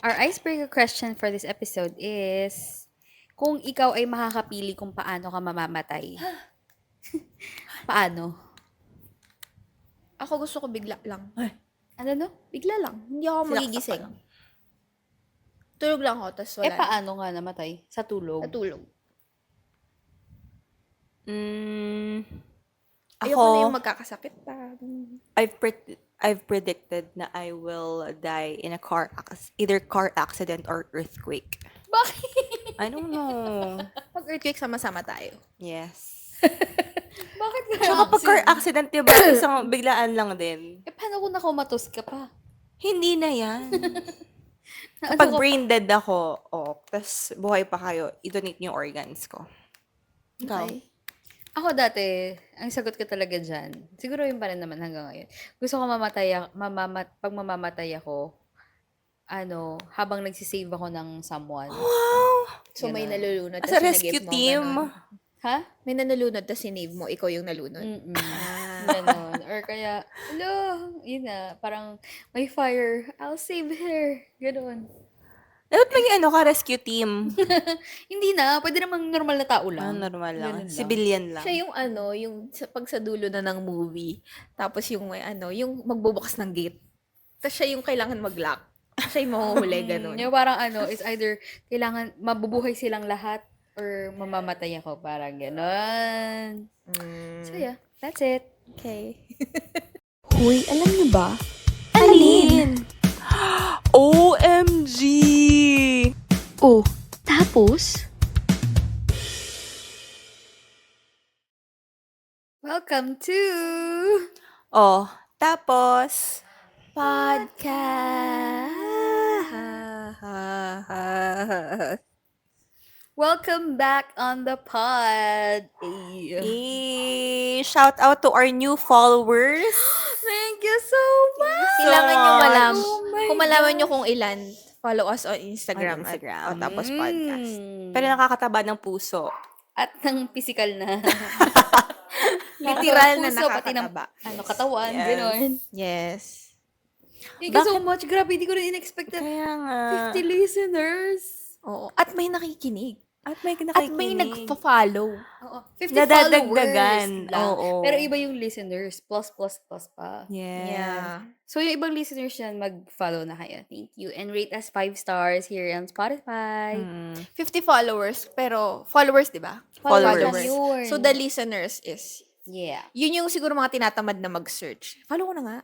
Our icebreaker question for this episode is, kung ikaw ay makakapili kung paano ka mamamatay, paano? Ako gusto ko bigla lang. Ano no? Bigla lang. Hindi ako Sinaksak ka magigising. lang. Tulog lang ako, tas wala na. Paano nga namatay? Sa tulog? Natulog. Ayoko na yung Ako, magkakasakit pa. I've predicted na I will die in a either car accident or earthquake. Bakit? I don't know. Pag earthquake, sama-sama tayo. Yes. Bakit ka Tsaka pag car accident, diba, isang biglaan lang din. paano kung nakomatos ka pa? Hindi na yan. Ano Kapag ka- brain dead ako, tas buhay pa kayo, i-donate niyo yung organs ko. Ikaw? Okay. Ako dati, ang sagot ko talaga dyan, siguro yun pa rin naman hanggang ngayon. Gusto ko pag mamamatay ako, habang nagsisave ako ng someone. Wow! So, may Ganun. nalulunod, As tas a rescue sinagip mo, team. ganon. Ha? May nanalunod, tas sinave mo, ikaw yung nalunod. Ganon. Or kaya, yun na, parang may fire, I'll save her. Ganon. Dapat may rescue team. Hindi na, pwede namang normal na tao lang. Normal lang. Ganun Civilian lang. Siya yung pag sa dulo na ng movie, tapos yung yung magbubukas ng gate. Tapos siya yung kailangan mag-lock. Siya yung mahuhuli, ganun. Yung parang it's either kailangan mabubuhay silang lahat or mamamatay ako, parang ganon. So yeah, that's it. Okay. Hoy, alam niyo ba? Alin? OMG! Oh, tapos? Welcome to Oh, tapos, Podcast. Welcome back on the pod. Ay. shout out to our new followers. Thank you so much. Kailangan nyo much. malaman. Oh my Kung malaman nyo gosh. kung ilan, follow us on Instagram. On Instagram. Tapos podcast. Pero nakakataba ng puso. At ng physical na. Literal na Puso, pati ng nakakataba. katawan, Yes. gano'n. Yes. Thank you so much. Grabe, hindi ko rin in-expect na Kaya nga. 50 listeners. Oo. At may nakikinig. At may At may nakikinig. nagpa-follow. Oo, 50 Nadadagdagan. followers lang. Oo. Pero iba yung listeners. Plus pa. Yes. Yeah. So, yung ibang listeners yan, mag-follow na kayo. Thank you. And rate us 5 stars here on Spotify. 50 followers, pero followers, di ba? Followers. Yun. So, the listeners is, Yeah. yun yung siguro mga tinatamad na mag-search. Follow ko na nga.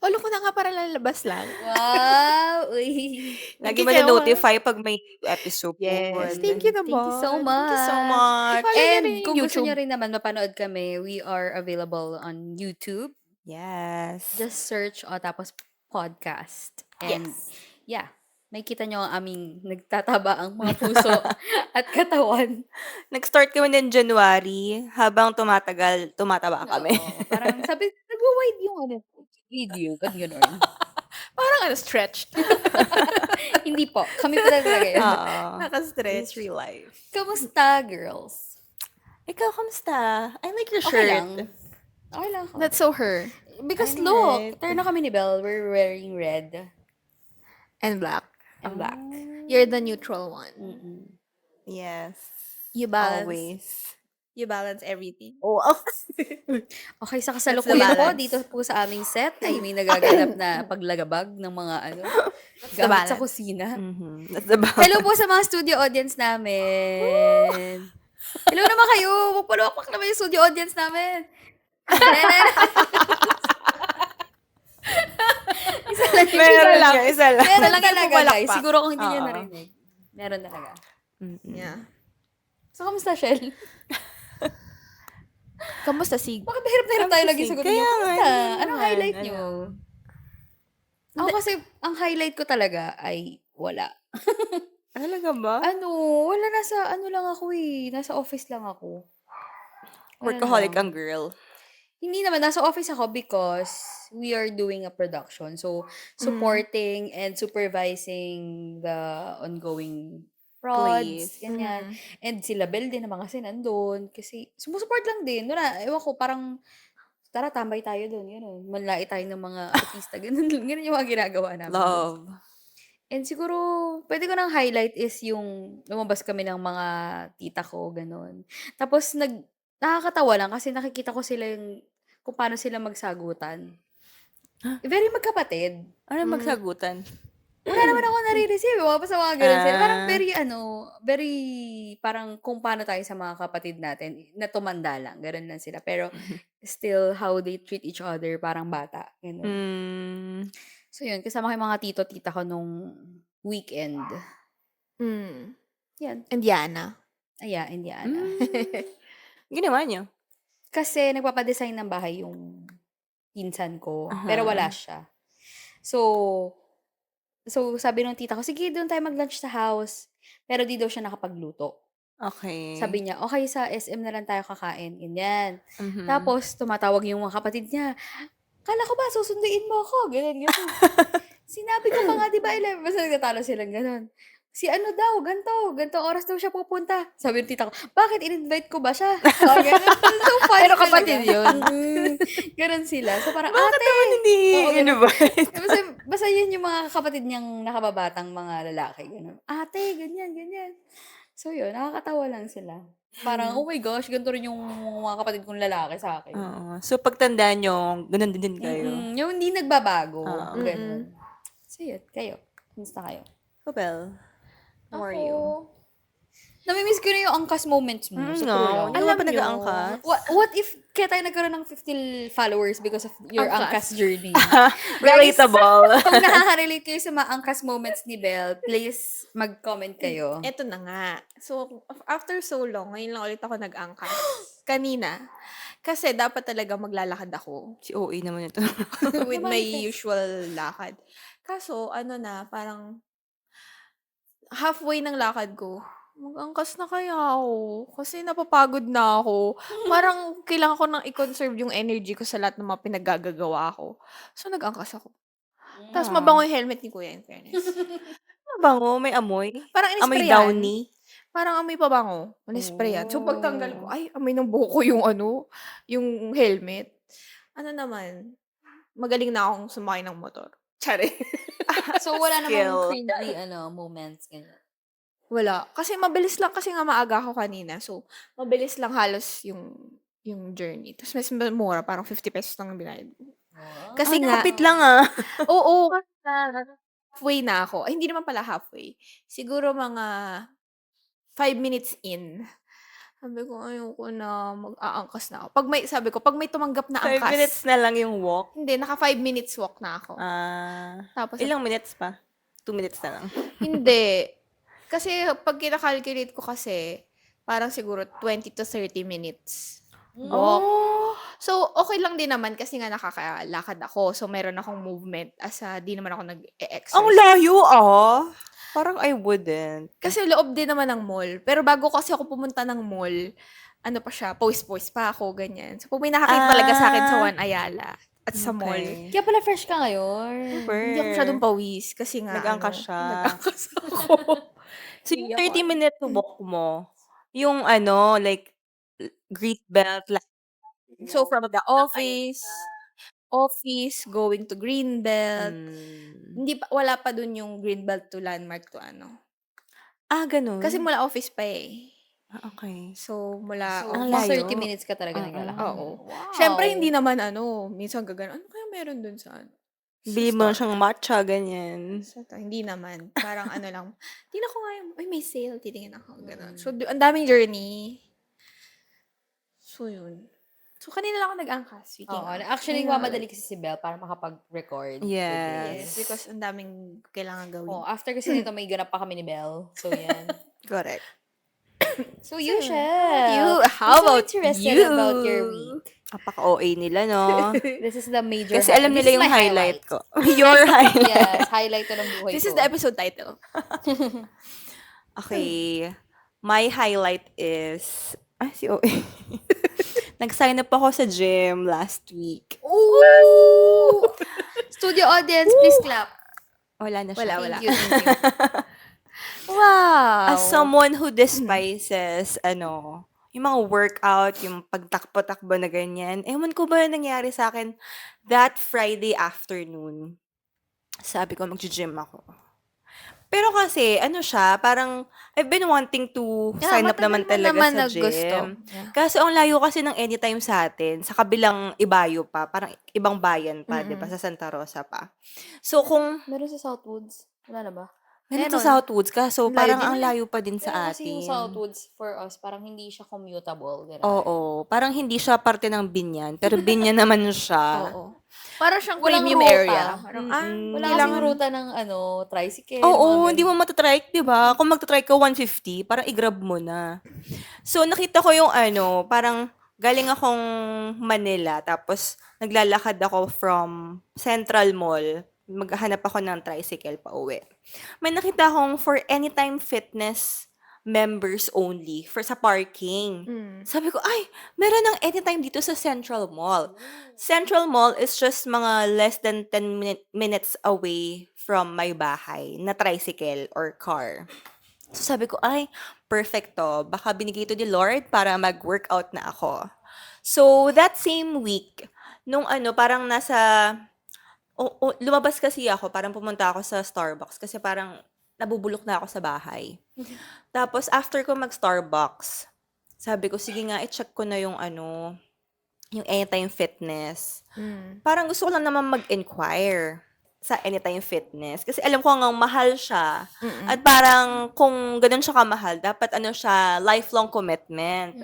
Follow ko na nga para lalabas lang. Wow! Uy. Lagi Thank mo you so notify pag may episode. Yes. Thank you naman. Thank you so much. Thank you so much. I-follow niyo And rin yung kung gusto YouTube. niyo rin naman mapanood kami, we are available on YouTube. Yes. Just search tapos podcast. And yeah, may kita nyo ang aming nagtataba ang mga puso at katawan. Nag-start kami ng January. Habang tumatagal, tumataba kami. Oo, parang sabi, nag-wide yung video. Gano'n. Parang stretched. Hindi po. Kami pa talaga yun. Oo. Naka-stretch. It's real life. Kamusta, girls? Ikaw, kamusta? I like your Okay shirt. lang. Okay lang ako. That's so her. Because I look, like- turn na kami ni Belle. We're wearing red And black. and black. You're the neutral one. Yes. You balance. Always. You balance everything. Oh, Okay, sa That's the kasalukuyan po, balance. dito po sa aming set ay may nagaganap na paglagabag ng mga the gamit sa balance. kusina. That's the balance. Hello po sa mga studio audience namin. Hello naman kayo. Magpalawak naman yung studio audience namin. Isa lang. Meron lang. Isa lang. Meron lang yung talaga, pumalakpak. guys. Siguro kung hindi nyo Oo. narinig. Meron talaga. Yeah. So, kamusta, Shell? Kamusta, Sig? Bakit mahirap na hirap tayo lagi sagutin Kaya nyo? nga, Kamusta? hindi Anong naman. highlight nyo? Ako kasi, ang highlight ko talaga ay wala. Talaga ba? Wala nasa, lang ako eh. Nasa office lang ako. Wala Workaholic lang. ang girl. Hindi naman, nasa office ako because we are doing a production. So, supporting and supervising the ongoing prods, Plays. Tara, tambay tayo dun, gano'n. Manlait tayo ng mga artista, gano'n. Gano'n yung mga ginagawa namin dun. Love. And siguro, pwede ko ng highlight is yung lumabas kami ng mga tita ko, gano'n. Tapos nakakatawa lang kasi nakikita ko sila yung kung paano sila magsagutan. Very magkapatid. Ano magsagutan? Wala naman ako nare-receive, basta mga gano'n sila. Parang Ah. very parang kung paano tayo sa mga kapatid natin, na tumanda lang, gano'n lang sila. Pero still, how they treat each other, parang bata, gano'n. Mm. So yun, kasama ko yung mga tito, tita ko nung weekend. Mm. Yan. Indiana. Indiana. Ginawa niyo? Kasi nagpapa-design ng bahay yung pinsan ko, pero Aha. wala siya. So sabi nung tita ko, "Sige, doon tayo mag-lunch sa house." Pero 'di daw siya nakapagluto. Okay. Sabi niya, "Okey, sa SM na lang tayo kakain." Ganyan. Mhm. Tapos tumatawag yung mga kapatid niya, "Akala ko ba susunduin mo ako?" Ganyan, ganyan. "Sinabi ko pa nga 'di ba 11." Basta nagtatalo silang gano'n. "Si ano daw, gan'tong oras daw siya pupunta." Sabi ng tita ko, "Bakit in-invite ko ba siya?" Mga gano'n. So funny Pero talaga. kapatid yun. Gano'n sila. So parang, Bakit "Ate." naman hindi Oo, gano'n. invite? Basta yun yung mga kapatid niyang nakababatang mga lalaki, gano'n. "Ate, ganyan, ganyan." So yun, nakakatawa lang sila. Parang, oh my gosh, ganito rin yung mga kapatid kong lalaki sa'kin. Oo. So, pagtanda niyo, ganun din kayo? Yung hindi nagbabago, Oo. gano'n. So yun, kayo, kamusta kayo? Well, how are you? Nami-miss ko na yung angkas moments mo, sa true lang. Hindi ka Alam ba nyo, nag-aangkas? What if kaya tayo nagkaroon ng 50 followers because of your Angkas. angkas journey? Relatable. Kung nakaka-relate kayo sa mga angkas moments ni Belle, please mag-comment kayo. Eto na nga. So, after so long, ngayon lang ulit ako nag-angkas. Kanina. Kasi dapat talaga maglalakad ako Si OA naman ito. with my Manifest. usual lakad. Kaso, parang halfway ng lakad ko, mag-angkas na kaya ako. Kasi napapagod na ako. Parang kailangan ko nang i-conserve yung energy ko sa lahat ng mga pinaggagawa ko. So, nag-angkas ako. Tapos mabango yung helmet ni Kuya, in fairness. Mabango, may amoy. Parang Amoy inisprayan. downy. Parang amoy pabango. Inisprayan. So, pagtanggal ko, ay, amoy ng buhok ko yung helmet. Ano naman, magaling na akong sumakay ng motor. Tsare. So, wala Skill. namang cringy, moments, ganyan. Wala. Kasi mabilis lang kasi nga maaga ako kanina. So, mabilis lang halos yung journey. Tapos mas mura, parang 50 pesos lang ang binayad ko. Kasi nga, Kapit lang ah. oo, kasi halfway na ako. Ay, hindi naman pala halfway. Siguro mga 5 minutes in. Sabi ko, ayoko na, mag-aangkas na ako. Pag may tumanggap na 5 angkas. minutes na lang yung walk. Hindi, naka 5 minutes walk na ako. Tapos, Ilang minutes pa? 2 minutes na lang. hindi. Kasi pag kina-calculate ko kasi, parang siguro 20 to 30 minutes walk. So, okay lang din naman kasi nga nakakalakad ako. So, meron akong movement di naman ako nag-e-exercise. Ang layo ah. Parang I wouldn't. Kasi loob din naman ng mall. Pero bago kasi ako pumunta ng mall, ano pa siya, post pa ako, ganyan. So, pag may nakakita talaga sa akin sa Juan Ayala at sa mall, Okay. Kaya pala fresh ka ngayon. Super. hindi ako masyadong pawis kasi nga, Nag-angkas siya. nag-angkas ako. So, yung 30-minute walk mo, yung like, greet belt, like, So, from the office, going to Greenbelt, wala pa dun yung Greenbelt to Landmark to ano. ganun. Kasi mula office pa eh. Okay. So, mula So, Ang mga layo. 30 minutes ka talaga naglalakad. Oo. Wow. Syempre, hindi naman minsan gagano, ano kaya meron dun sa ano? Bili mo siyang matcha, ganyan. Hindi naman. Parang lang, tingnan ko nga may sale, titingin ako, gano'n. So, ang daming journey. So, yun. So, kanina lang ako nag-angkas, speaking Oo, of. actually, Kaya, mamadali kasi si Belle para makapag-record. Yes, Yes. because ang daming kailangan gawin. Oh, after kasi nito, may ganap pa kami ni Belle. So, yan. Correct. So, you, You, Shell. how I'm so about interested you? about your week. Apaka-OA nila, no? This is the major Kasi alam this nila is yung my highlight ko. Your highlight. Yes, highlight to ng buhay This ko. is the episode title. Okay. My highlight is, si OA. Nag-sign up ako sa gym last week. Ooh! Studio audience, please clap. Wala na siya. Wala. Thank you, thank you. Wow! As someone who despises, yung mga workout, yung pagtakbo-takbo na ganyan. Ewan ko ba nangyari sa akin that Friday afternoon. Sabi ko, mag-gym ako. Pero kasi, ano siya, parang, I've been wanting to Yeah, sign up matagal naman mo talaga naman sa naggusto. gym. Yeah. Kaso, ang layo kasi ng Anytime sa atin, sa kabilang Ibayo pa, parang ibang bayan pa, di ba? Mm. Sa Santa Rosa pa. So, kung Meron sa Southwoods. Wala na ba? meron sa Meron. Southwoods, kaso Ang layo parang din ang nun eh. layo pa din Pero sa kasi yung atin. Southwoods for us, parang hindi siya commutable. Ganun. Oo, parang hindi siya parte ng Binyan, pero Binyan naman siya. Oo. Para siyang Walang premium ruta. area. Parang, Mm-mm. Wala kasing kailangan... ruta ng tricycle, Oo, mga hindi mo ganun. matatrike, di ba? Kung magtatrike ka 150, parang i-grab mo na. So, nakita ko yung parang galing akong Manila, tapos naglalakad ako from Central Mall. Maghahanap ako ng tricycle pa uwi. May nakita akong for Anytime Fitness members only for sa parking. Mm. Sabi ko, ay, meron ng Anytime dito sa Central Mall. Central Mall is just mga less than 10 minutes away from my bahay na tricycle or car. So sabi ko, ay, perfect to. Baka binigay to ni Lord para mag-workout na ako. So that same week, nung parang lumabas kasi ako, parang pumunta ako sa Starbucks kasi parang nabubulok na ako sa bahay. Tapos after ko mag-Starbucks, sabi ko, sige nga, i-check ko na yung yung Anytime Fitness. Mm. Parang gusto ko lang naman mag-inquire sa Anytime Fitness. Kasi alam ko hanggang mahal siya. Mm-mm. At parang kung ganun siya kamahal, dapat siya, lifelong commitment.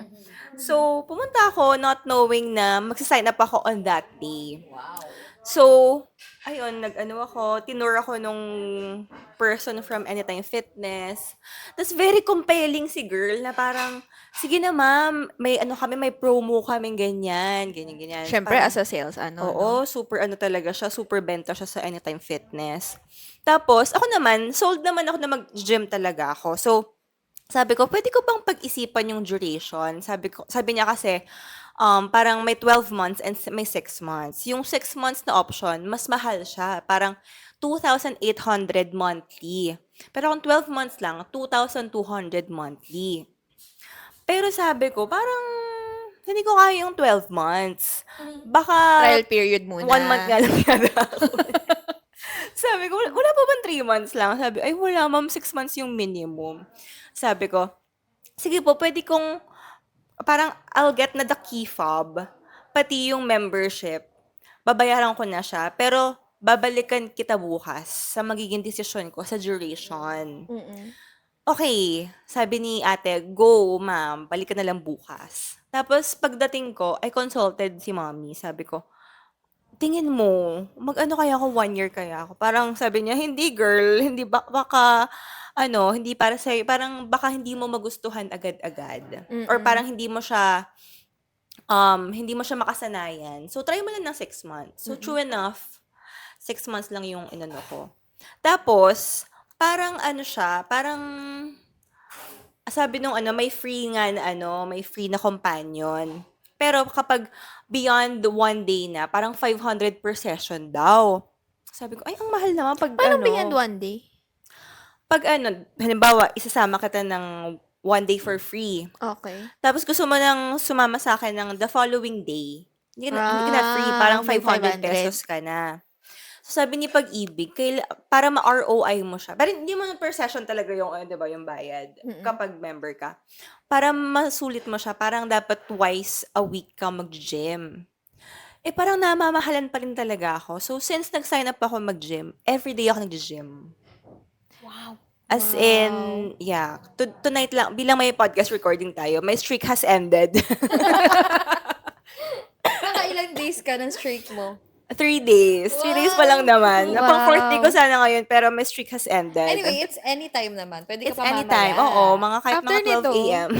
So, pumunta ako not knowing na magsasign up ako on that day. Wow. So, ayun, tinur ako nung person from Anytime Fitness. Tapos very compelling si girl na parang, sige na ma'am, may may promo kaming ganyan, ganyan. Siyempre, Parang, as a sales, no? oo, super talaga siya, super benta siya sa Anytime Fitness. Tapos, ako naman, sold naman ako na mag-gym talaga ako. So, sabi ko, pwede ko bang pag-isipan yung duration? Sabi niya kasi, parang may 12 months and may 6 months. Yung 6 months na option, mas mahal siya. Parang 2,800 monthly. Pero kung 12 months lang, 2,200 monthly. Pero sabi ko, parang hindi ko kaya yung 12 months. Baka Trial period muna. 1 month nga lang yata ako. Sabi ko, wala pa bang 3 months lang? Sabi, ay wala ma'am, 6 months yung minimum. Sabi ko, sige po, pwede kong, parang I'll get na the key fob, pati yung membership. Babayaran ko na siya, pero babalikan kita bukas sa magiging desisyon ko sa duration. Mm-mm. Okay, sabi ni ate, go ma'am, balikan na lang bukas. Tapos pagdating ko, I consulted si mommy. Sabi ko, tingin mo, mag-ano kaya ako, 1 year kaya ako? Parang sabi niya, hindi girl, hindi baka, hindi para sa'yo, parang baka hindi mo magustuhan agad-agad. Or Mm-mm. parang hindi mo siya makasanayan. So, try mo lang ng 6 months. So, true enough, 6 months lang yung inano ko. Tapos, parang parang, sabi nung may free nga na may free na companion. Pero kapag beyond 1 day na, parang 500 per session daw. Sabi ko, ay, ang mahal naman pag Paano beyond 1 day? pag halimbawa, isasama kita ng 1 day for free. Okay. Tapos gusto mo nang sumama sa akin ng the following day. Hindi ka na free, parang may 500 pesos ka na. So, sabi ni Pag-ibig, para ma-ROI mo siya. Pero hindi mo per session talaga yung, di ba, yung bayad kapag member ka. Para masulit mo siya, parang dapat twice a week ka mag-gym. Parang namamahalan pa rin talaga ako. So, since nag-sign up ako mag-gym, everyday ako nag-gym. Wow. As in, yeah. Tonight lang, bilang may podcast recording tayo, my streak has ended. Nakailang days ka ng streak mo? 3 days. 3 days pa lang naman. Wow. Pang 4th day ko sana ngayon, pero my streak has ended. Anyway, it's anytime naman. Pwede It's ka pa anytime. mamaya. Oo, kahit After mga 12 nito. a.m.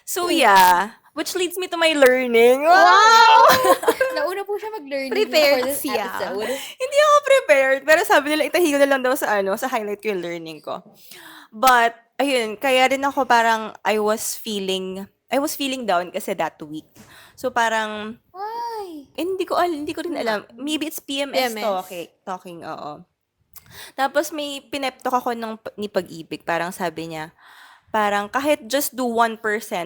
So, yeah. Which leads me to my learning. Wow! Nauna po siya mag-learning Prepared for this siya. episode. Hindi ako prepared. Pero sabi nila, itahi ko na lang daw sa highlight ko yung learning ko. But, ayun, kaya rin ako parang I was feeling down kasi that week. So, parang, Why? hindi ko rin alam. Maybe it's PMS, talking, oo. Tapos may pinep talk ako ni Pag-ibig. Parang sabi niya, parang kahit just do 1%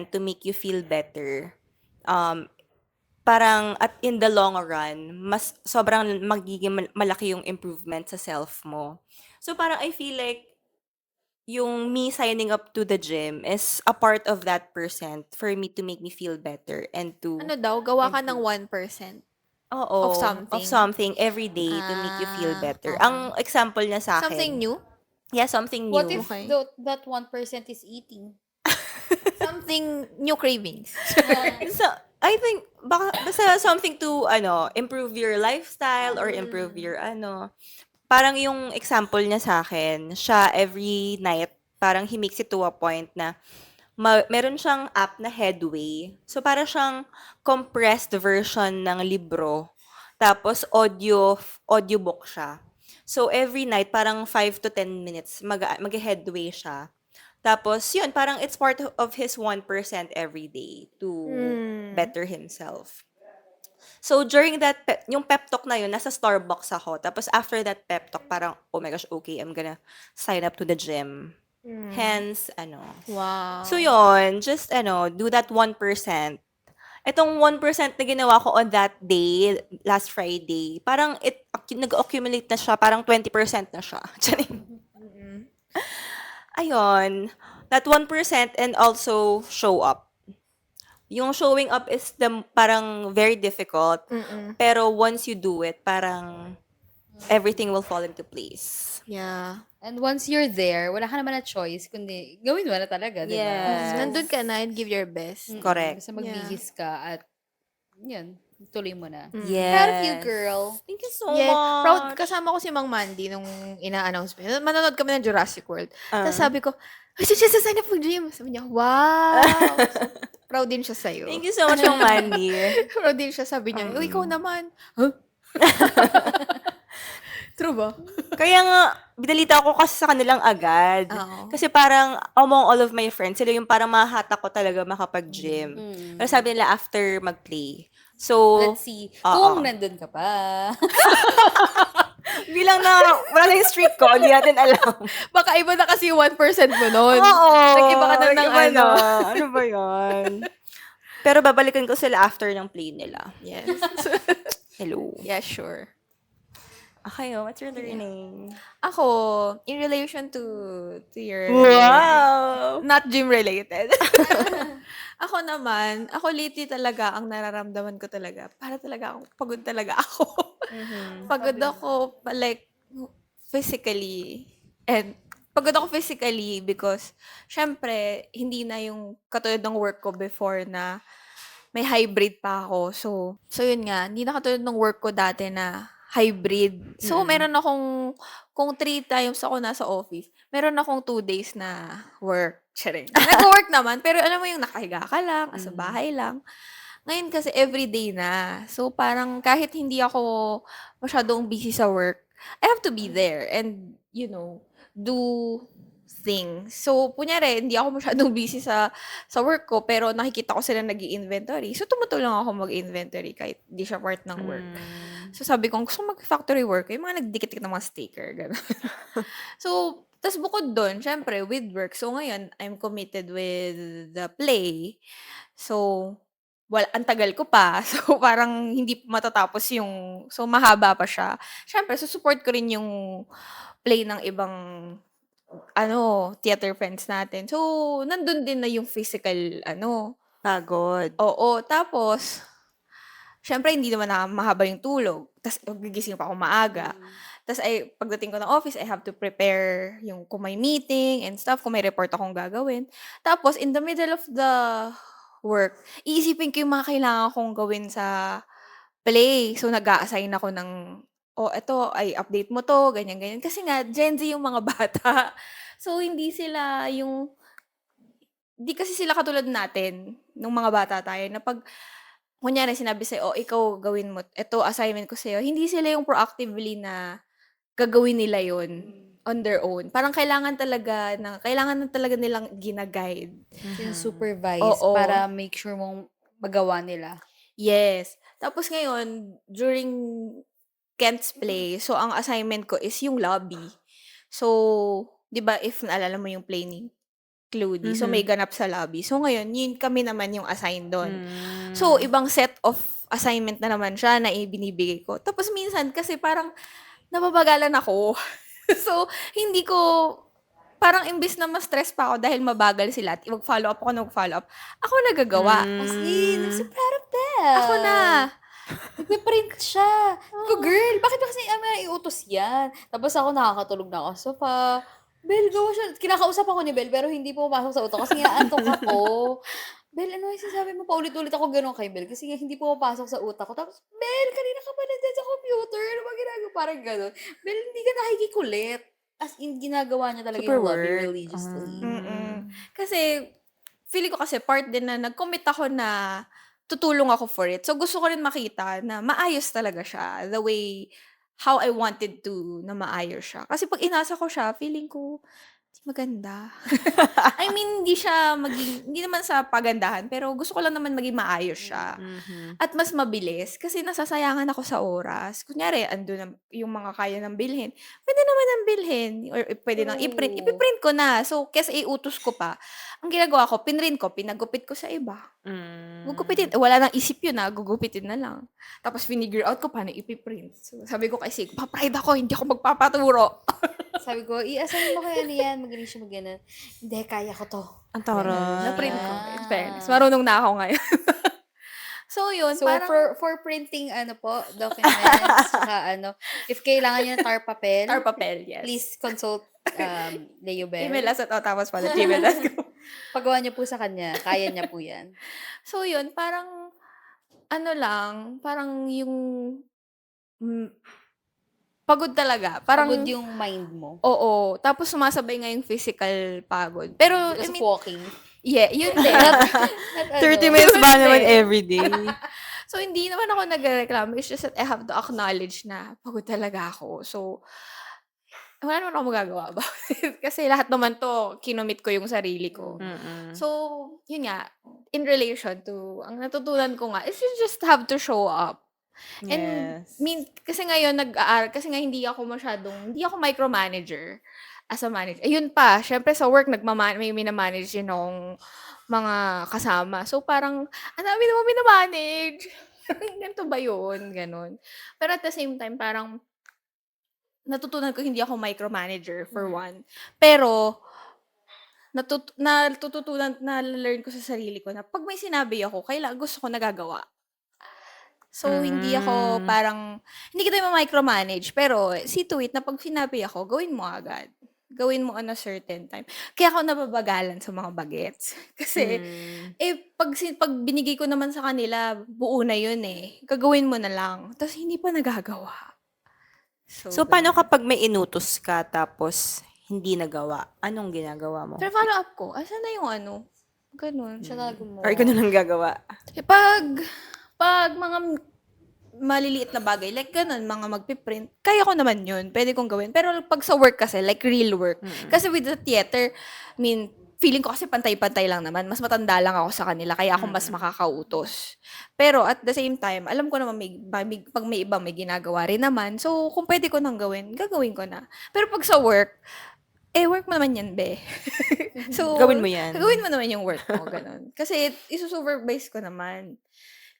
to make you feel better, um, parang at in the long run, mas sobrang magiging malaki yung improvement sa self mo. So parang I feel like yung me signing up to the gym is a part of that percent for me to make me feel better and to Ano daw, gawa ka ng improve. 1% Oo, of of something. something every day to make you feel better. Okay. Ang example niya sa Something akin, new? yeah, something What new. if Okay. that 1% is eating? Something new cravings. So, I think basta something to improve your lifestyle or improve your parang yung example niya sa akin, siya every night parang he makes it to a point na meron siyang app na Headway. So para siyang compressed version ng libro. Tapos audiobook siya. So every night parang 5 to 10 minutes mag-headway siya. Tapos, yun, parang it's part of his 1% every day to better himself. So, during that, yung pep talk na yun, nasa Starbucks ako. Tapos, after that pep talk, parang, oh my gosh, okay, I'm gonna sign up to the gym. Hence, Wow. So, yun, just, do that 1%. Itong 1% na ginawa ko on that day, last Friday, parang nag-accumulate na siya, parang 20% na siya. Charing. Ayun, that 1% and also show up. Yung showing up is parang very difficult, pero once you do it, parang everything will fall into place. Yeah. And once you're there, wala ka naman na choice, kundi gawin mo na talaga, di ba? Yes. Nandun ka na and give your best. Correct. Basta magbihis ka at yun, tuloy mo na. Yes. Proud of you, girl. Thank you so Yeah, much. proud. Kasama ko si Mang Mandy nung ina-announce mo. Manonood kami ng Jurassic World. Tapos sabi ko, ay, siya sa sign up for gym. Sabi niya, wow. So, proud din siya sa'yo. Thank you so much, Mang Mandy. Proud din siya. Sabi niya, oh, ikaw naman. Huh? True ba? Kaya nga, binalita ko kasi sa kanilang agad. Oo. Kasi parang, among all of my friends, sila yung parang mahahatak ko talaga makapag-gym. Pero sabi nila after mag-play. So, Let's see. oo. Kung nandun ka pa. Bilang na, wala na yung streak ko, hindi natin alam. Baka iba na kasi yung 1% mo nun. Oo. Nag-iba ka na ng nag-iba ano. na. Ano ba yan? Pero babalikan ko sila after ng play nila. Yes. Hello. Yeah, sure. Okay, what's your learning? Ako, in relation to your... Wow! Not gym related. Ako naman, ako lately talaga, ang nararamdaman ko talaga, para talaga akong, pagod talaga ako. Pagod ako, like, physically. And, pagod ako physically because, syempre, hindi na yung katulad ng work ko before na may hybrid pa ako. So yun nga, hindi na katulad ng work ko dati na hybrid. So, meron akong, kung 3 times ako nasa office, meron akong 2 days na work. Charing. Nag-work naman, pero alam mo yung nakahiga ka lang, sa bahay lang. Ngayon kasi everyday na. So, parang kahit hindi ako masyadong busy sa work, I have to be there and, do things. So, kunyari, hindi ako masyadong busy sa work ko, pero nakikita ko sila nag-i-inventory. So, tumutulong ako mag-inventory kahit di siya part ng work. So, sabi ko, gusto mag-factory work, yung mga nagdikit-dikit ng mga sticker, gano'n. So, tas bukod doon, syempre, with work. So, ngayon, I'm committed with the play. So, ang tagal ko pa. So, parang hindi matatapos so, mahaba pa siya. Syempre, support ko rin yung play ng ibang theater friends natin. So, nandun din na yung physical, Pagod. oo. Tapos, syempre, hindi naman na mahaba yung tulog. Tapos, gigising pa ako maaga. Tapos, pagdating ko ng office, I have to prepare kung may meeting and stuff, kung may report akong gagawin. Tapos, in the middle of the work, iisipin ko yung mga kailangan kong gawin sa play. So, nag-a-assign ako ng, eto, update mo to, ganyan-ganyan. Kasi nga, Gen Z yung mga bata. So, hindi kasi sila katulad natin, nung mga bata tayo, na pag, kunyari, sinabi sa'yo, ikaw gawin mo, eto, assignment ko sa'yo, hindi sila yung proactively na gagawin nila yon on their own. Parang kailangan na talaga nilang gina-guide. Supervise Oo. para make sure mong magawa nila. Yes. Tapos ngayon, during Kent's play, so ang assignment ko is yung lobby. So, 'di ba if naalala mo yung play ni Clody. So, may ganap sa lobby. So, ngayon, yun kami naman yung assign doon. Mm. So, ibang set of assignment na naman siya na ibinibigay ko. Tapos, minsan, kasi parang nababagalan ako. So, hindi ko, parang imbis na ma-stress pa ako dahil mabagal sila at mag-follow up ako na mag-follow up, ako nagagawa. As in, I'm so proud of them. Ako na. Nagpe-print siya. Ko, girl, bakit ba kasi iutos yan? Tapos ako nakakatulog na ako sa sofa. Bel, gawa siya. Kinakausap ako ni Bel, pero hindi pumapasok sa utak kasi nga antok ako. Bel, ano yung sinasabi mo? Paulit-ulit ako gano'n kay Bel kasi nga hindi pumapasok sa utak ko. Tapos, Bel, kanina ka pa nandiyan sa computer. Ano ba ginagawa? Parang gano'n. Bel, hindi ka nakikikulit. As in, ginagawa niya talaga Super yung lobby work. religiously. Kasi, feeling ko kasi part din na nag-commit ako na tutulong ako for it. So, gusto ko rin makita na maayos talaga siya. The way, how I wanted to na maayos siya. Kasi pag inasa ko siya, feeling ko, di maganda. I mean, hindi naman sa pagandahan, pero gusto ko lang naman maging maayos siya. At mas mabilis, kasi nasasayangan ako sa oras. Kunyari, ando na yung mga kaya ng bilhin. Pwede naman ang bilhin. Or pwede nang i-print. True. Ipiprint ko na. So, kesa iutos ko pa, ang ginagawa ko, pinrint ko, pinagupit ko sa iba. Gugupitin. Wala nang isip yun gugupitin na lang. Tapos finigure out ko paano ipiprint. So, sabi ko kay Sig, pa-pride ako, hindi ako magpapaturo. Sabi ko, i-assign mo kay ano yan, magaling siya mag-ganon. Hindi, kaya ko to. Ang taray. Na-print ko. Ah. In fairness. Marunong na ako ngayon. So, yun. So, parang, for printing, documents, saka if kailangan nyo ng tar papel, tar papel, yes. please consult Leo Bell. Email us at tapos pala, gmail.com. Pagawa nyo po sa kanya, kaya niya po yan. So, yun, parang, parang yung, pagod talaga. Parang, Pagod yung mind mo. oo. Tapos, sumasabay nga yung physical pagod. Pero, Because I of mean, walking. yeah, yun din. Not 30 minutes ba naman everyday? So, hindi naman ako nagreklamo. It's just that I have to acknowledge na pagod talaga ako. So, wala naman ako magagawa about it. Kasi lahat naman to, kinomit ko yung sarili ko. So, yun nga, in relation to, ang natutunan ko nga, is you just have to show up. And, kasi ngayon, kasi nga hindi ako micromanager as a manager. Ayun pa, syempre sa work, may minamanage yun akong mga kasama. So, parang, ang dami naman minamanage. Ganito ba yun? Ganon. Pero at the same time, parang, natutunan ko hindi ako micromanager for one. Pero, na-learn ko sa sarili ko na pag may sinabi ako, gusto ko nagagawa. So, hindi ako hindi kita ma-micromanage. Pero, see to it na pag sinabi ako, gawin mo agad. Gawin mo on a certain time. Kaya ako nababagalan sa mga bagets. Kasi, pag binigay ko naman sa kanila, buo na yun eh. Gagawin mo na lang. Tapos, hindi pa nagagawa. So, paano kapag may inutos ka tapos hindi nagawa? Anong ginagawa mo? Pero follow up ko, asan na yung ganun. Siya na gumawa. Or ikaw na lang gagawa? Pag mga maliliit na bagay, like ganun, mga magpiprint, kaya ko naman yun. Pwede kong gawin. Pero pag sa work kasi, like real work. Kasi with the theater, I mean, feeling ko kasi pantay-pantay lang naman. Mas matanda lang ako sa kanila, kaya ako mas makakautos. Pero at the same time, alam ko naman pag may iba, may ginagawa rin naman. So, kung pwede ko nang gawin, gagawin ko na. Pero pag sa work, work mo naman yan, be. So, Gawin mo yan. Gawin mo naman yung work mo, ganun. Kasi, isusupervise ko naman.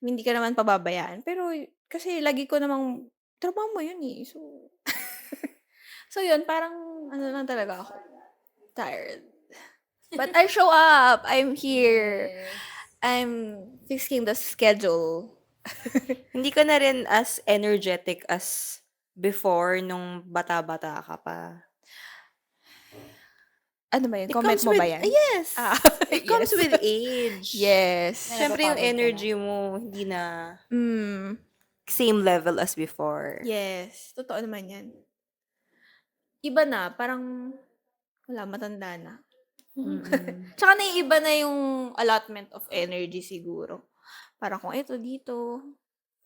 Hindi ka naman pababayaan. Pero, kasi lagi ko namang, trabaho mo yun eh. So, so yun, parang, lang talaga ako. Tired. But I show up. I'm here. I'm fixing the schedule. Hindi ka na rin as energetic as before nung bata-bata ka pa. Ano ba yun? Comment mo ba yan? Yes. It comes Yes. with age. Yes. Siyempre yung Napapagod ka energy mo, hindi na Mm. same level as before. Yes. Totoo naman yan. Iba na. Parang, matanda na. Tsaka naiiba na yung allotment of energy siguro. Parang kung ito, dito.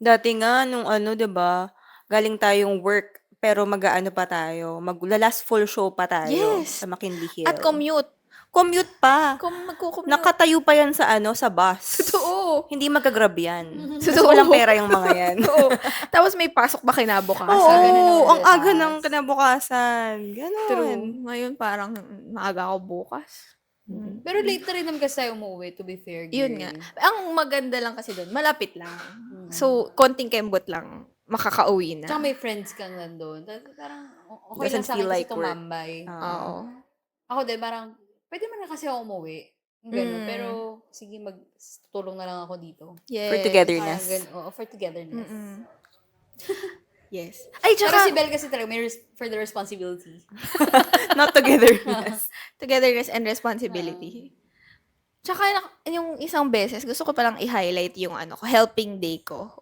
Dati nga, nung 'di ba, galing tayong work, pero mag-aano pa tayo, magla-last full show pa tayo Yes. sa McKinley Hill. At commute. Commute pa. Kung magkukommute. Nakatayo pa yan sa bus. Totoo. Hindi magagrab yan. Kasi Totoo. walang pera yung mga yan. Oo. Tapos may pasok ba kinabukasan? Oo, ang Ganun. aga ng kinabukasan. Ganon. True. Ngayon parang maaga ako bukas. Pero late na rin naman kasi tayo umuwi, to be fair, Yun nga. girl. Ang maganda lang kasi doon, malapit lang. So, konting kembot lang, makakauwi na. Tsaka may friends kang nandun. Parang okay lang Doesn't sa feel akin kasi like work. tumambay. Oo. Ako din, parang, pwede man na kasi ako umuwi. Ganun. Mm. Pero, sige, tutulong na lang ako dito. Yes. For Parang togetherness. for togetherness. Yes. Ay, Pero tsaka, si Belle kasi talaga, may for the responsibility. Not togetherness. togetherness and responsibility. Tsaka, yung isang beses, gusto ko palang i-highlight yung helping day ko.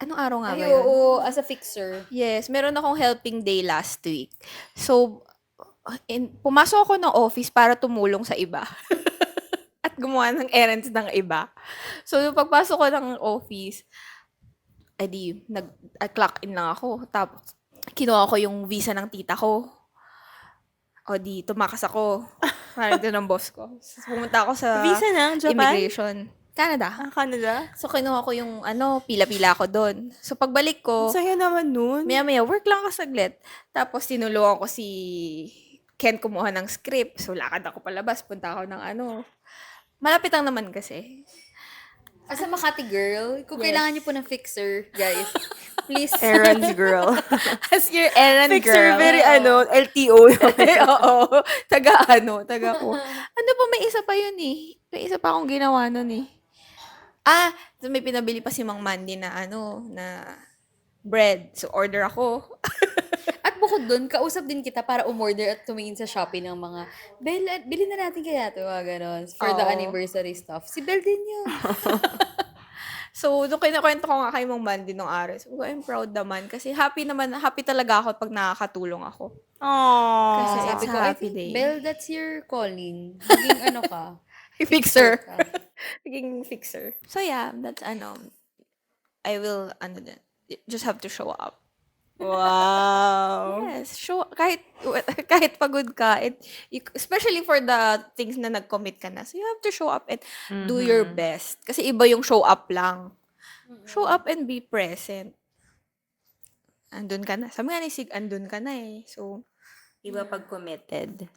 Anong araw nga ba Ay, yun? oo, as a fixer. Yes, meron akong helping day last week. So, pumasok ako ng office para tumulong sa iba. At gumawa ng errands ng iba. So, yung pagpasok ko ng office, nag-clock in lang ako. Tapos, kinuha ko yung visa ng tita ko. O di, tumakas ako. Parang doon ng boss ko. So, pumunta ako sa Visa ng Japan? immigration. Canada. Canada? So, kinuha ko yung pila-pila ako doon. So, pagbalik ko, Saya naman nun. maya-maya, work lang ako saglit. Tapos, tinulungan ko si Ken kumuha ng script. So, lakad ako palabas. Punta ako ng malapit lang naman kasi. As a Makati girl, kung kailangan niyo po ng fixer, guys, please. Errands girl. As your errand Fixer, girl. very LTO. Oo. Taga ko. Ano pa, may isa pa yun eh. May isa pa akong ginawa nun eh. So may pinabili pa si Mang Mandy na na bread. So order ako. At bukod dun, kausap din kita para umorder at tumingin sa Shopee ng mga, Belle, bilhin na natin kaya ito, mga ganon, for the Oo. anniversary stuff. Si Belle din yun. So, nung kinukwento ko nga kay Mang Mandy nung araw, so, I'm proud naman. Kasi happy talaga ako pag nakakatulong ako. Aww. Kasi Sabi it's ko, a I happy think, day. Belle, that's your calling. Maging ka. Fixer. ka. Naging fixer. So yeah, that's I will, just have to show up. Wow. Yes, kahit pagod ka, especially for the things na nag-commit ka na. So you have to show up and do your best. Kasi iba yung show up lang. Show up and be present. Andun ka na. Sabi nga ni Sig, andun ka na eh. So, Iba pag committed.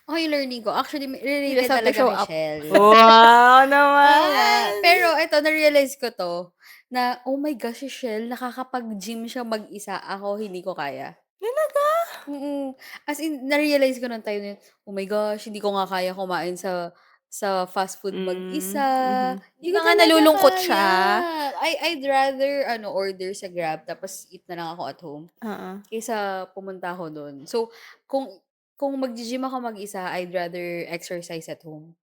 Ako yung learning ko. Actually, You related just have to talaga, show up. Michelle. Wow naman. Pero ito, na-realize ko to, na, oh my gosh, si Shell, nakakapag-gym siya mag-isa. Ako, hindi ko kaya. Talaga? As in, na-realize ko nung time na yun, oh my gosh, hindi ko nga kaya kumain sa fast food mag-isa. Hindi ko Baka talaga nalulungkot kaya. siya. I'd rather order sa Grab tapos eat na lang ako at home kaysa pumunta ako doon. So, kung mag-gym ako mag-isa, I'd rather exercise at home.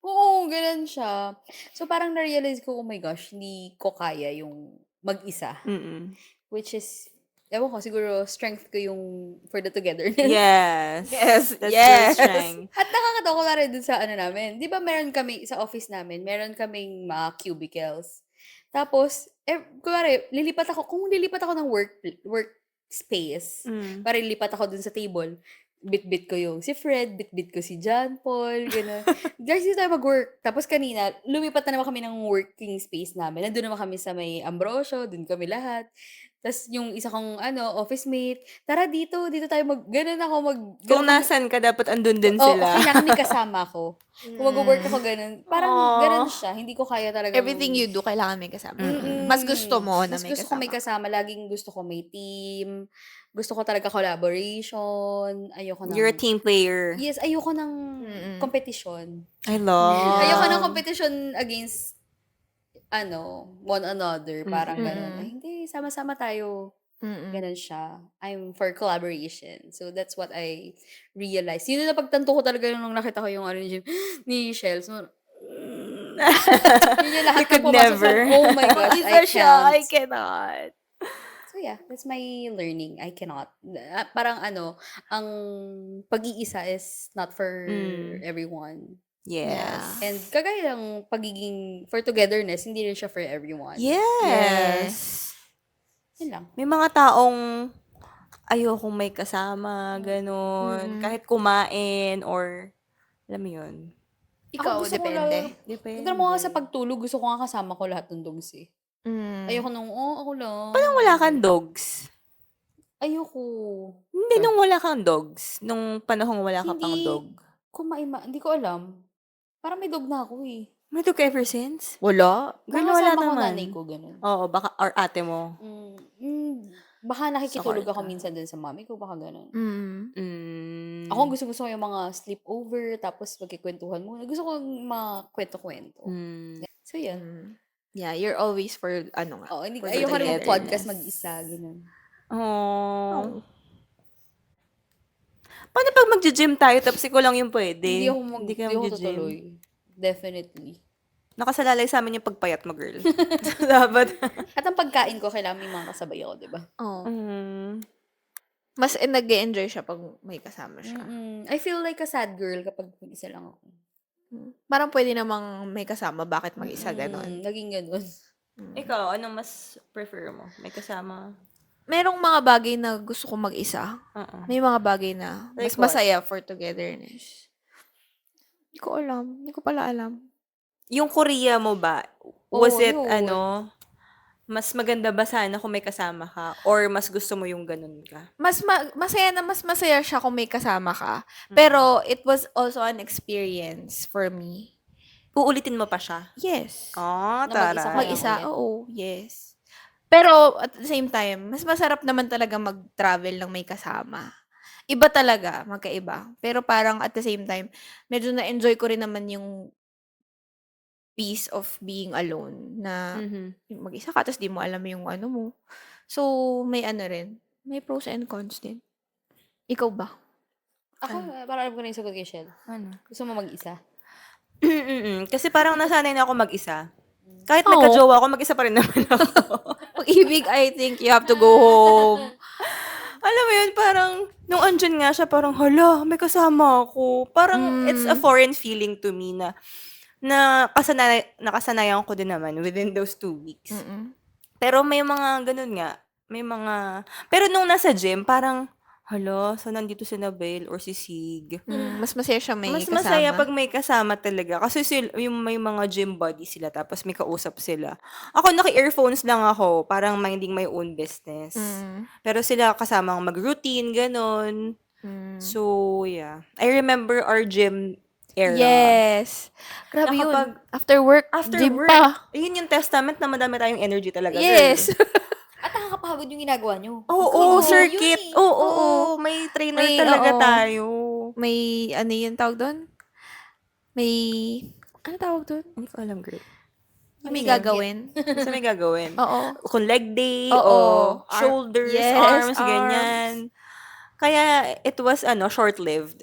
Oo, ganun siya. So, parang na-realize ko, oh my gosh, hindi ko kaya yung mag-isa. Which is, ewan ko, siguro strength ko yung for the togetherness. Yes. Yes, That's yes. your strength. At nakakatawa na rin dun sa namin. Di ba meron kami, sa office namin, meron kaming mga cubicles. Tapos, kunwari, kung lilipat ako ng workspace, para lilipat ako dun sa table, bit-bit ko yung si Fred, bit-bit ko si John Paul, gano'n. Guys, dito tayo mag-work. Tapos kanina, lumipat na naman kami ng working space namin. Nandun naman kami sa may Ambrosio, dun kami lahat. Tapos yung isa kong office mate, tara dito tayo gano'n ako Kung nasan ka, dapat andun din sila. Okay na kami kasama ko. Kung mag-work ako gano'n. Parang gano'n siya. Hindi ko kaya talaga. Everything you do, kailangan may kasama. Mas gusto mo na Mas may gusto ko may kasama. kasama. Laging gusto ko may team. Gusto ko talaga collaboration. Ayoko ng... You're a team player. Yes, ayoko ng competition. I love. Ayoko ng competition against one another. Parang gano'n. Ay, hindi, sama-sama tayo. Ganun siya. I'm for collaboration. So, that's what I realized. Yun na pagtanto ko talaga nung nakita ko yung ni Shell. So, yun yung lahat You could na pumasok never. sa, oh my gosh, Isa siya, I can't. cannot. So, yeah, that's my learning. I cannot. Parang ang pag-iisa is not for everyone. Yes. And kagaya ng pagiging for togetherness, hindi rin siya for everyone. Yes. Yun lang. May mga taong ayokong may kasama, ganun. Kahit kumain or, alam mo yun. Ikaw, gusto ko depende. Depende. Tignan mo nga sa pagtulog, gusto ko nga kasama ko lahat ng dogs eh. Ayoko nung, ako lang. Parang wala kang dogs. Ayoko. Hindi, nung wala kang dogs. Nung panahong wala ka pang Hindi. dog. Hindi ko alam. Parang may dog na ako eh. May dog ever since? Wala. Girl, Baka wala kasama ko naman. nanay ko, ganun. Oo, baka, or ate mo. Baka nakikitulog ako kwarto. minsan dun sa mami ko, baka ganun. Mm. Ako gusto ko yung mga sleepover, tapos magkikwentuhan muna. Gusto ko yung mga kwento-kwento. Mm. So, yun. Yeah, you're always for, ano nga. Oo, hindi for ayoko rin togetherness. mag-podcast mag-isa, ganun. Oh. Paano pag mag-gym tayo tapos ikaw lang yung pwede? Hindi ka ako mag-gym. tutuloy. Definitely. Nakasalalay sa amin yung pagpayat mo, girl. Dapat. At ang pagkain ko, kailangan may mga kasabay ako, di ba? Oh. Mm. Mas nag-enjoy siya pag may kasama siya. I feel like a sad girl kapag mag-isa lang ako. Parang pwede namang may kasama. Bakit mag-isa ganon? Naging ganun. Ikaw, anong mas prefer mo? May kasama? Merong mga bagay na gusto ko mag-isa. Oo. May mga bagay na mas Like what? masaya for togetherness. Hindi ko alam. Hindi ko pala alam. Yung Korea mo ba, was Oo, it, yun. mas maganda ba sana kung may kasama ka? Or mas gusto mo yung ganun ka? Mas masaya siya kung may kasama ka. Pero it was also an experience for me. Uulitin mo pa siya? Yes. Oh, Na mag-isa taray. ka Mag-isa, ulit. oo, yes. Pero at the same time, mas masarap naman talaga mag-travel ng may kasama. Iba talaga, magkaiba. Pero parang at the same time, medyo na-enjoy ko rin naman yung peace of being alone na yung mag-isa ka, tapos di mo alam yung ano mo. So, may ano rin. May pros and cons din. Ikaw ba? Ako, parang alam ko na yung sagot kay Shell. Ano? Gusto mo mag-isa? Kasi parang nasanay na ako mag-isa. Kahit Oo. nagka-jowa ako, mag-isa pa rin naman ako. Pag-ibig, I think you have to go home. Alam mo yun, parang, nung andyan nga siya, parang, hala, may kasama ako. Parang, it's a foreign feeling to me na nakasanayan ko din naman within those 2 weeks. Pero may mga ganun nga. Pero nung nasa gym, parang, hala, so nandito si Nabel or si Sig. Mas masaya siya may Mas kasama. masaya pag may kasama talaga. Kasi yung may mga gym buddy sila, tapos may kausap sila. Ako, naki-earphones lang ako, parang minding my own business. Pero sila kasamang mag-routine, ganun. So, yeah. I remember our gym era. Yes. Grabe yun. After work, After gym work, pa. yun yung testament na madami tayong energy talaga. Yes. At nakakapagod yung ginagawa nyo. Oo, circuit. Yun eh. Oo, may trainer May, talaga oo. tayo. May, ano yung tawag doon? May, ano tawag doon? Hindi ko alam, girl. May gagawin. Kasi may gagawin. Oo. Kung leg day, Oo. o shoulders, Yes, arms, arms. ganyan. Kaya, it was, short-lived.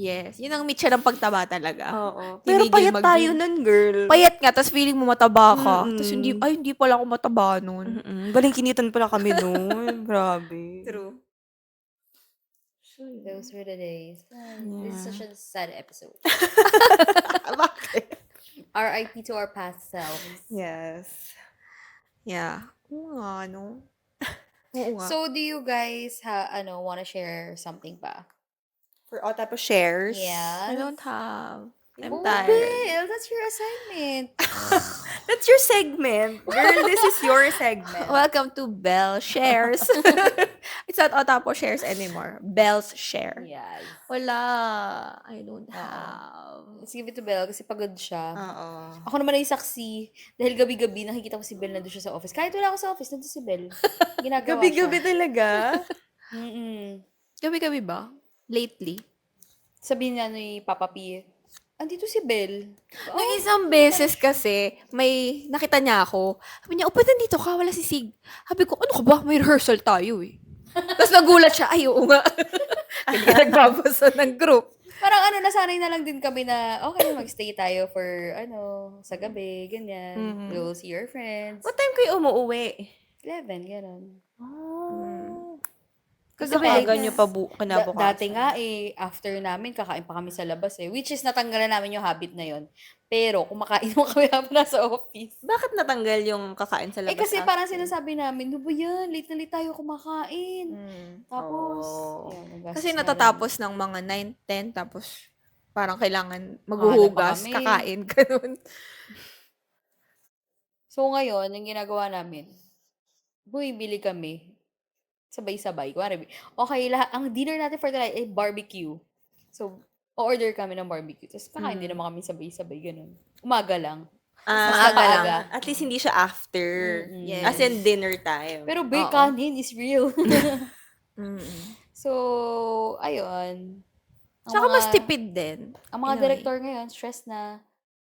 Yes. Yun ang mitya ng pagtaba talaga. Oo. Pero Tinigil payat mag-gym. tayo nun, girl. Payat nga, tapos feeling mo mataba ka. Mm-mm. Tapos hindi pala ako mataba nun. Balingkinitan pala kami nun. Grabe. True. Those were the days. This is such a sad episode. Bakit? RIP to our past selves. Yes. Yeah. Oo nga, no? Oo nga. So, do you guys wanna share something pa? For all type of shares. I don't have. I'm Oh, tired. Belle, that's your assignment. That's your segment. Girl, this is your segment. Welcome to Bell Shares. It's not Otapo Shares anymore. Bell's Share. Yes. Wala. I don't have. Let's give it to Belle kasi pagod siya. Oo. Ako naman ay saksi. Dahil gabi-gabi, nakikita ko si Belle nandun siya sa office. Kahit wala ako sa office, nandun si Belle. Ginagawa Gabi-gabi siya. talaga. Gabi-gabi ba? Lately. Sabihin niya ni Papa P, andito si Belle. Nung isang beses kasi, may nakita niya ako. Sabi niya, ba't nandito ka? Wala si Sig. Sabi ko, ano ka ba? May rehearsal tayo eh. Tapos nagulat siya, ay, oo nga. Hindi ka nagbabasa ng group. Parang nasanay na lang din kami na, okay, magstay tayo for, sa gabi, ganyan. You'll see your friends. What time kayo umuwi? 11, gano'n. Kagabi, aga nyo pa kinabukasan. Dati nga after namin, kakain pa kami sa labas Which is natanggalan namin yung habit na yon. Pero, kumakain mo kami habang nasa office. Bakit natanggal yung kakain sa labas? Kasi parang sinasabi namin, ano ba yan? Late na late tayo kumakain. Tapos, yun, Kasi nagastos na natatapos ng mga 9, 10, tapos parang kailangan maghuhugas, kami. kakain, ganun. So, ngayon, yung ginagawa namin, bili kami. sabay-sabay. Kunwari, okay, ang dinner natin for the night ay barbecue. So, order kami ng barbecue. Tapos kakain din naman kami sabay-sabay, ganun. Umaga lang. Mas Maaga maaga. lang. At least hindi siya after. Mm-mm. As in dinner time. Pero Oo. kanin is real. Mm. So, ayun. Ang Tsaka mas mga, tipid din. ang mga in a way. director ngayon, stress na.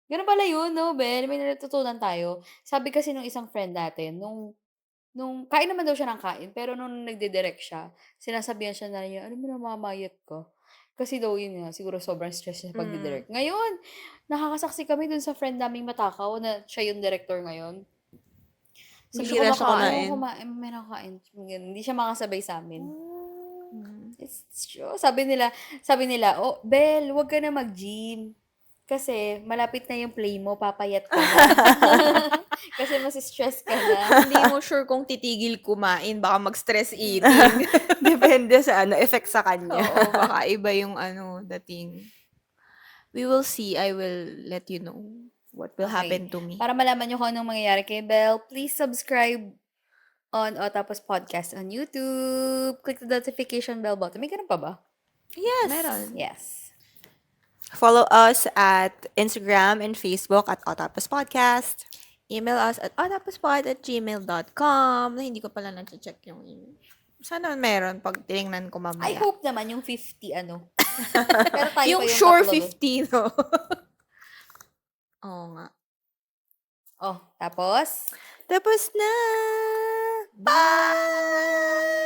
Ganun pala yun, no, Ben? May natutunan tayo. Sabi kasi nung isang friend natin, nung kain naman daw siya ng kain, pero nung nagdidirect siya, sinasabihan siya na niya, "Alam mo namamayat ka." Kasi daw yun nga, siguro sobrang stress niya sa pagdidirect. Ngayon, nakakasaksi kami dun sa friend naming matakaw na siya yung director ngayon. Sabi Hindi na siya kumain. May nakakain. Ganun. Hindi siya makasabay sa amin. Mm. It's true. Sabi nila, oh, Bel, wag ka na mag-gym. Kasi malapit na yung play mo, papayat ka na. Kasi mas stress ka na. Hindi mo sure kung titigil kumain, baka mag-stress eating. Depende sa effect sa kanya. Oo, baka iba yung dating. We will see. I will let you know what will Okay. happen to me. Para malaman nyo kung anong mangyayari kay Bel, please subscribe on Otapos Podcast on YouTube. Click the notification bell button. May ganun pa ba? Yes. Meron. Yes. Follow us at Instagram and Facebook at Otapos Podcast. Email us at otapospod@gmail.com. Na hindi ko pala na-check yung email. Sana meron pag tinignan ko I mamaya. hope naman yung 50 Pero tayo Yung pa yung sure tatlo dun. 50, no? Oo nga. Oh, tapos? Tapos na! Bye!